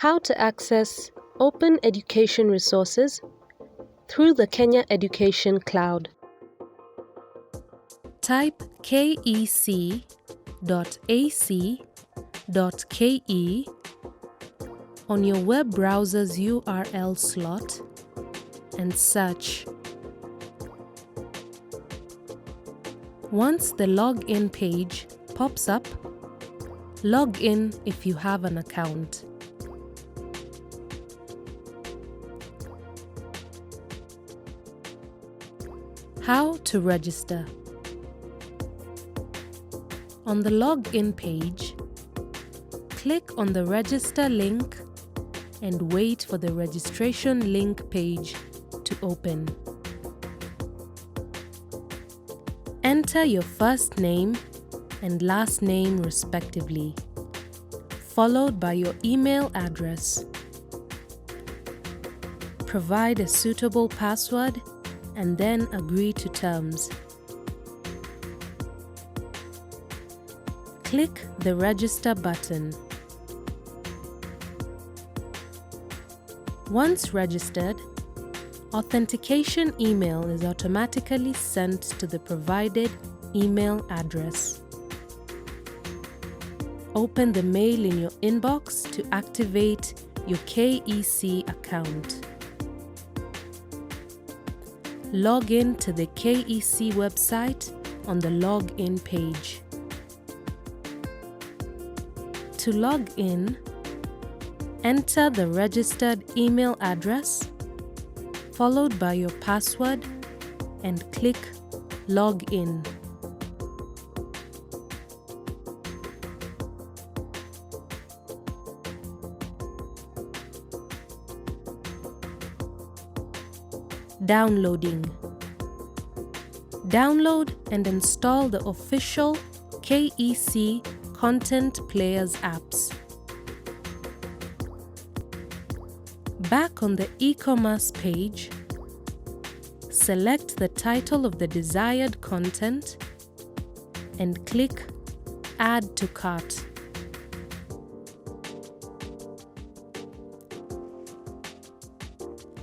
How to access open education resources through the Kenya Education Cloud. Type kec.ac.ke on your web browser's URL slot and search. Once the login page pops up, log in if you have an account. How to register. On the login page, click on the register link and wait for the registration link page to open. Enter your first name and last name respectively, followed by your email address. Provide a suitable password and then agree to terms. Click the Register button. Once registered, authentication email is automatically sent to the provided email address. Open the mail in your inbox to activate your KEC account. Log in to the KEC website on the login page. To log in, enter the registered email address, followed by your password, and click Log In. Downloading. Download and install the official KEC Content Players apps. Back on the e-commerce page, select the title of the desired content and click Add to Cart.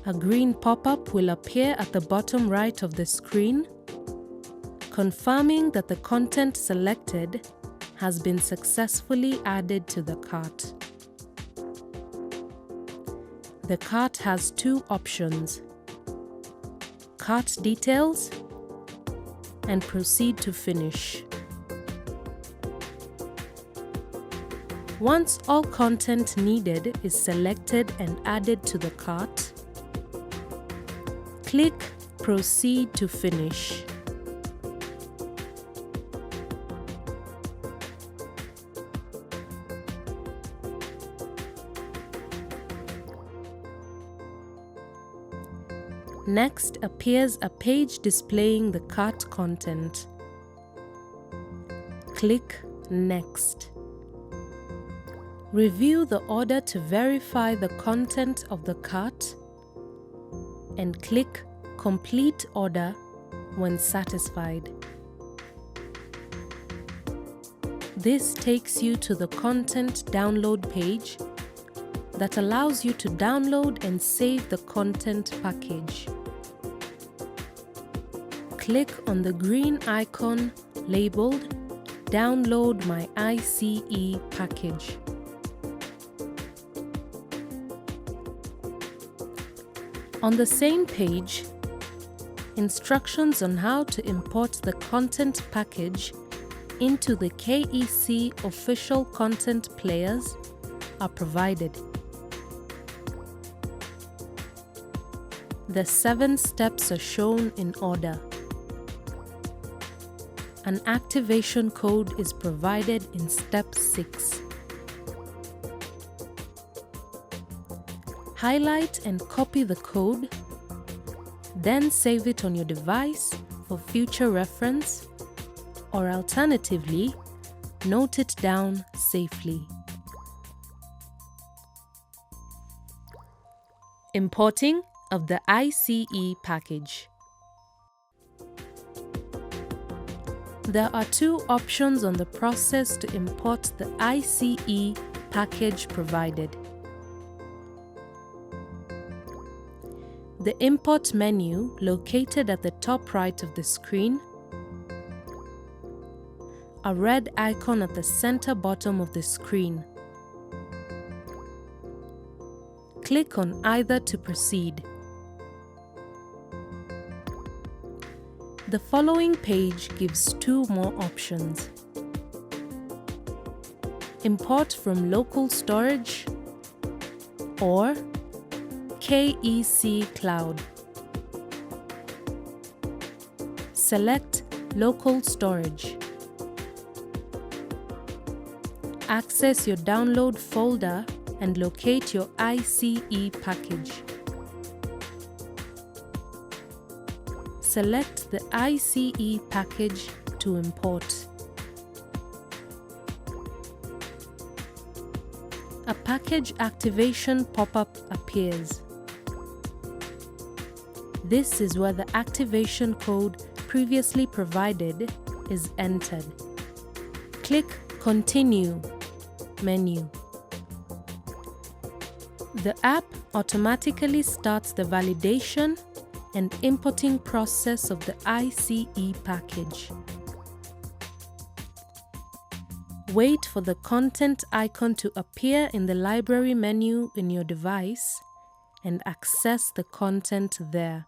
A green pop-up will appear at the bottom right of the screen, confirming that the content selected has been successfully added to the cart. The cart has two options: Cart Details and Proceed to Finish. Once all content needed is selected and added to the cart, click Proceed to Finish. Next appears a page displaying the cart content. Click Next. Review the order to verify the content of the cart and click Complete Order when satisfied. This takes you to the content download page that allows you to download and save the content package. Click on the green icon labeled Download My ICE Package. On the same page, instructions on how to import the content package into the KEC official content players are provided. The 7 steps are shown in order. An activation code is provided in step 6. Highlight and copy the code, then save it on your device for future reference, or alternatively, note it down safely. Importing of the ICE package. There are 2 options on the process to import the ICE package provided. the Import menu located at the top right of the screen, a red icon at the center bottom of the screen. Click on either to proceed. The following page gives two more options: Import from local storage or KEC Cloud. Select Local Storage. Access your download folder and locate your ICE package. Select the ICE package to import. A package activation pop-up appears. This is where the activation code previously provided is entered. Click Continue menu. The app automatically starts the validation and importing process of the ICE package. Wait for the content icon to appear in the library menu in your device and access the content there.